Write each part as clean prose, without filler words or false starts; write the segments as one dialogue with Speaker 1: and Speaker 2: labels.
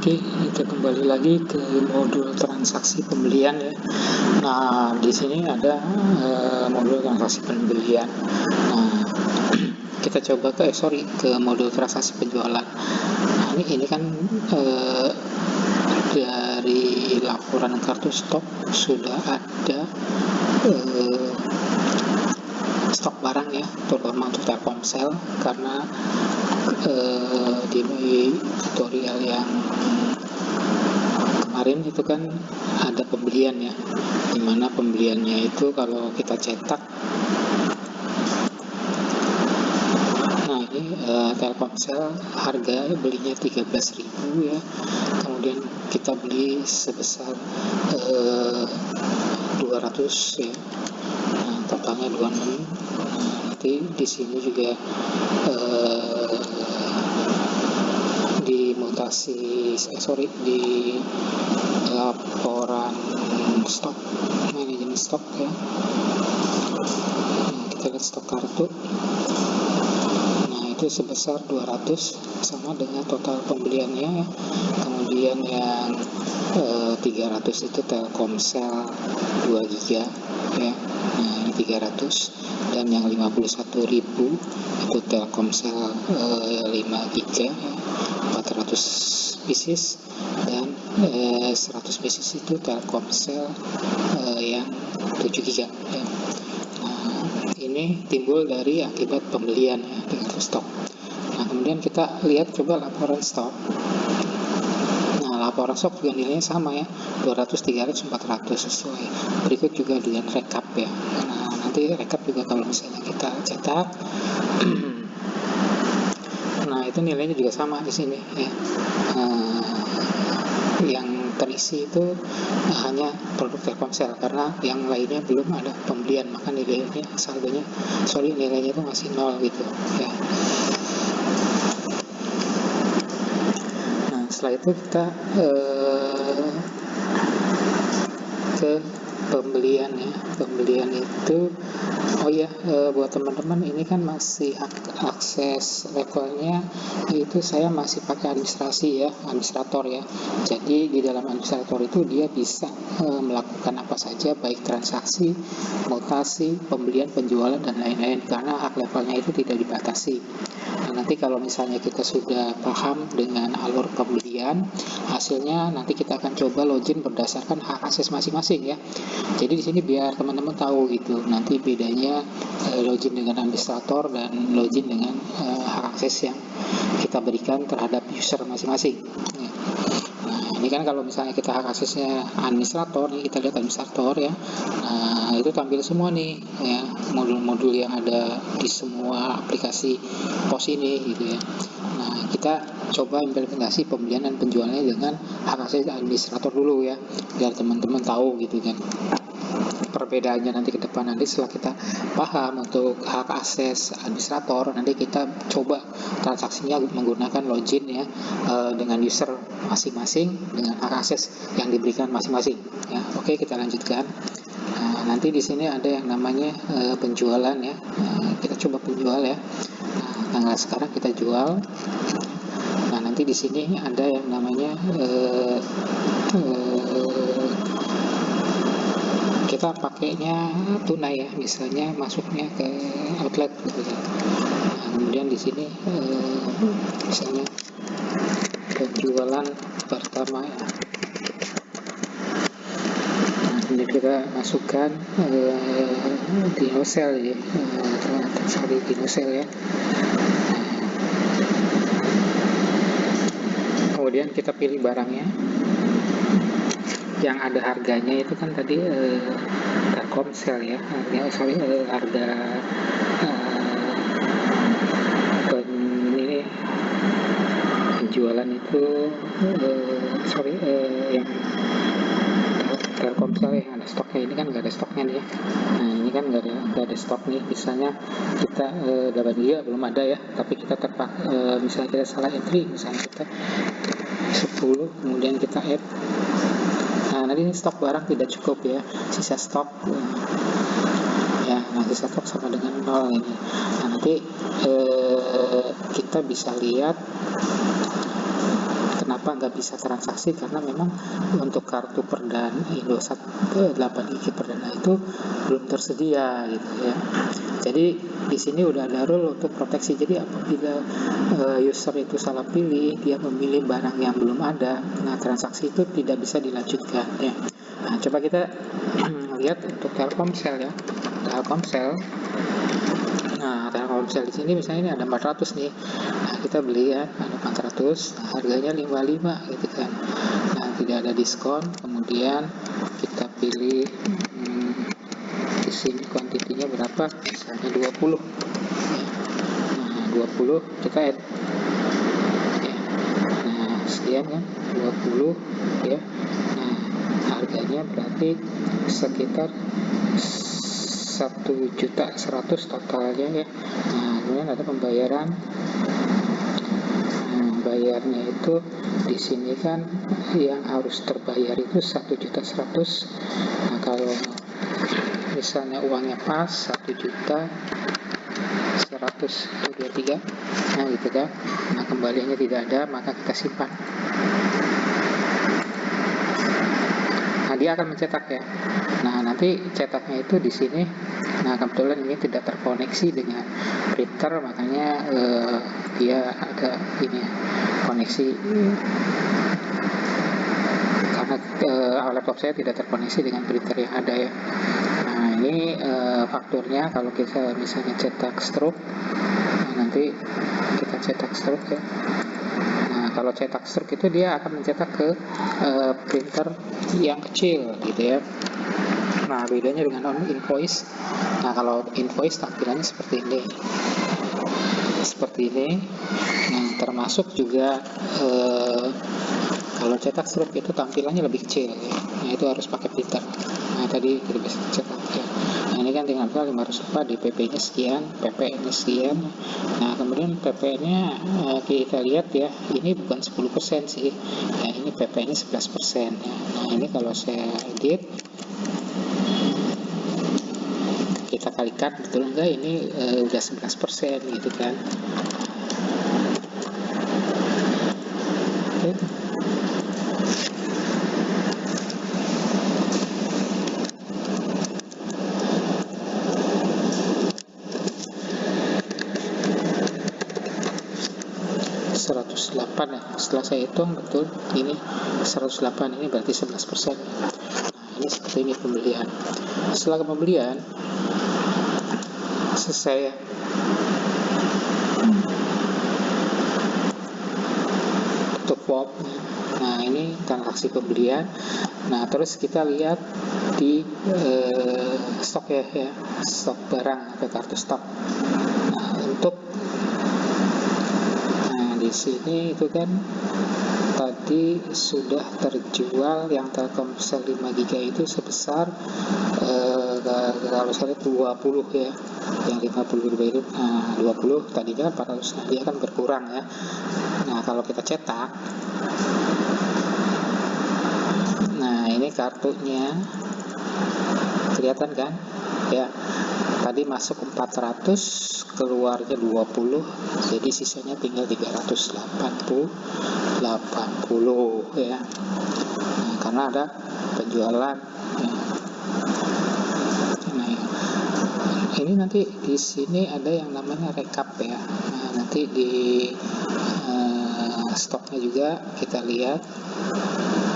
Speaker 1: Oke, kita kembali lagi ke modul transaksi pembelian ya. Nah, di sini ada modul transaksi pembelian. Nah, kita coba ke modul transaksi penjualan. Nah, ini kan dari laporan kartu stok sudah ada stok barang ya, terutama untuk Telkomsel, karena di tutorial yang kemarin itu kan ada pembelian ya, dimana pembeliannya itu kalau kita cetak, nah ini Telkomsel harga belinya 13.000 ya, kemudian kita beli sebesar 200 ya, nah, totalnya 26. Nanti di sini juga di laporan stok, manajemen stok ya. Nah, kita lihat stok kartu. Nah, itu sebesar 200 sama dengan total pembeliannya ya. Kemudian yang 300 itu Telkomsel 2 GB ya. Nah, ini 300, dan yang 51.000 itu Telkomsel 5 GB ya, 400 pieces, dan 100 pieces itu Telkomsel yang 7 GB ya. Nah, ini timbul dari akibat pembelian ya dengan stok. Nah, kemudian kita lihat coba laporan stok. Nah, laporan stok juga nilainya sama ya, 200, 300, 400 sesuai. Berikut juga dengan rekap ya. Nah, nanti rekap juga kalau misalnya kita cetak nah itu nilainya juga sama di sini ya. Yang terisi itu hanya produk Telkomsel, karena yang lainnya belum ada pembelian, maka nilainya nilainya itu masih 0 gitu ya. Nah, setelah itu kita ke pembelian ya. Pembelian itu buat teman-teman ini kan masih akses levelnya itu saya masih pakai administrator ya. Jadi di dalam administrator itu dia bisa melakukan apa saja, baik transaksi, mutasi, pembelian, penjualan, dan lain-lain, karena hak levelnya itu tidak dibatasi. Nah, nanti kalau misalnya kita sudah paham dengan alur pembelian, hasilnya nanti kita akan coba login berdasarkan hak akses masing-masing ya. Jadi di sini biar teman-teman tahu gitu, nanti bedanya login dengan administrator dan login dengan hak akses yang kita berikan terhadap user masing-masing. Nah, ini kan kalau misalnya kita hak aksesnya administrator, nih kita lihat administrator ya. Nah, itu tampil semua nih ya, modul-modul yang ada di semua aplikasi pos ini gitu ya. Nah, kita coba implementasi pembelian dan penjualannya dengan hak akses administrator dulu ya, biar teman-teman tahu gitu kan perbedaannya nanti ke depan. Nanti setelah kita paham untuk hak akses administrator, nanti kita coba transaksinya menggunakan login ya, dengan user masing-masing dengan hak akses yang diberikan masing-masing ya. Oke, kita lanjutkan. Nah, nanti di sini ada yang namanya penjualan ya. Kita coba penjual ya. Nah, sekarang kita jual. Nah, nanti di sini ada yang namanya kita pakainya tunai ya, misalnya masuknya ke outlet gitu ya. Nah, kemudian di sini misalnya penjualan pertama ya. Nah, kemudian kita masukkan dinosel ya, cari dinosel ya. Kemudian kita pilih barangnya yang ada harganya itu kan tadi Telkomsel ya, harga penjualan itu yang Telkomsel yang ada stoknya. Ini kan nggak ada stoknya nih ya. Nah, ini kan nggak ada stok nih. Misalnya kita 8 GB belum ada ya, tapi kita misalnya kita salah entry, misalnya kita 10, kemudian kita add. Nah, nanti stok barang tidak cukup ya, sisa stok ya. Nah, sisa stok sama dengan 0 ini. Nah, nanti kita bisa lihat Kenapa nggak bisa transaksi? Karena memang untuk kartu perdana Indosat 8GB perdana itu belum tersedia gitu ya. Jadi di sini udah ada rule untuk proteksi. Jadi apabila user itu salah pilih, dia memilih barang yang belum ada, nah transaksi itu tidak bisa dilanjutkan ya. Nah, coba kita lihat untuk Telkomsel ya. Telkomsel. Nah, Telkomsel di sini misalnya ini ada 400 nih. Nah, kita beli ya, ada 400, nah, harganya 55 gitu kan. Nah, tidak ada diskon, kemudian kita pilih di sini kuantitinya berapa? Misalnya 20. Ya. Nah, 20 kita add. Ya. Nah, sekian kan 20 ya. Nah, harganya berarti sekitar 1.100.000 totalnya ya. Nah, kemudian ada pembayaran. Nah, bayarnya itu di sini kan yang harus terbayar itu 1.100.000. Nah, kalau misalnya uangnya pas 1.100.023, nah gitu kan. Nah, kembaliannya tidak ada, maka kita simpan. Nah, dia akan mencetak ya. Nah, nanti cetaknya itu di sini. Nah, kebetulan ini tidak terkoneksi dengan printer, makanya dia ada ini koneksi karena laptop saya tidak terkoneksi dengan printer yang ada ya. Nah, ini fakturnya kalau kita misalnya cetak stroke, nah, nanti kita cetak stroke ya. Nah, kalau cetak stroke itu dia akan mencetak ke printer yang kecil gitu ya. Nah, bedanya dengan on invoice. Nah, kalau invoice tampilannya seperti ini. Nah, termasuk juga kalau cetak stroke itu tampilannya lebih kecil ya. Nah, itu harus pakai printer. Nah, tadi kita bisa cetak ya. Nah, ini kan tinggal 500 rupiah, DPP-nya sekian, PP-nya sekian. Nah, kemudian PP-nya kita lihat ya, ini bukan 10% sih. Nah, ini PP-nya 11% ya. Nah, ini kalau saya edit, kita kalikan betul enggak ini udah 11% gitu kan. Oke. ya, setelah saya hitung betul ini 108, ini berarti 11%. Nah, ini seperti ini pembelian. Setelah pembelian selesai ya. Tutup form. Nah, ini transaksi pembelian. Nah, terus kita lihat di stok ya, stok barang atau kartu stok. Nah, untuk di sini itu kan tadi sudah terjual yang Telkomsel 5GB itu sebesar kalau saya lihat 20 ya, yang 50GB itu 20, tadinya 400, nah dia kan berkurang ya. Nah, kalau kita cetak, nah ini kartunya kelihatan kan ya, tadi masuk 400, keluarnya 20, jadi sisanya tinggal 380 ya. Nah, karena ada penjualan ya. Nah, ini nanti di sini ada yang namanya rekap ya. Nah, nanti di stoknya juga kita lihat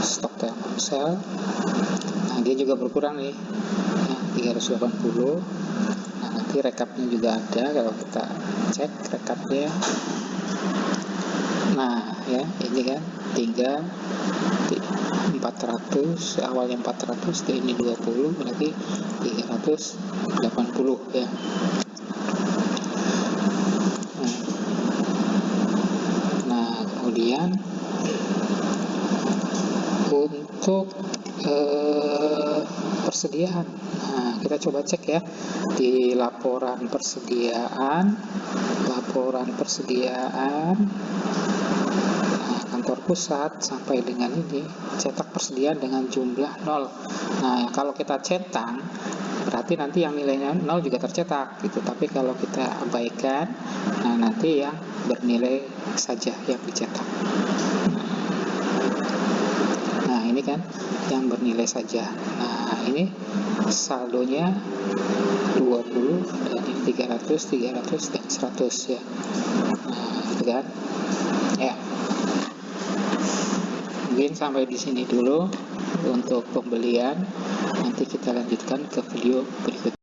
Speaker 1: stok Telkomsel. Nah, dia juga berkurang nih ya, 380. Nah, nanti rekapnya juga ada kalau kita cek rekapnya. Nah ya, ini kan tinggal 400, awalnya 400, ini 20, berarti 380 ya. Nah, kemudian untuk persediaan, nah kita coba cek ya di laporan persediaan, kantor pusat sampai dengan ini cetak persediaan dengan jumlah 0. Nah, kalau kita centang berarti nanti yang nilainya 0 juga tercetak gitu. Tapi kalau kita abaikan, nah nanti yang bernilai saja yang dicetak. Nah, ini kan yang bernilai saja. Nah, ini saldonya 20 dan 300 dan 100 ya. Nah, gitu kan. Ya. Mungkin sampai di sini dulu untuk pembelian. Nanti kita lanjutkan ke video berikutnya.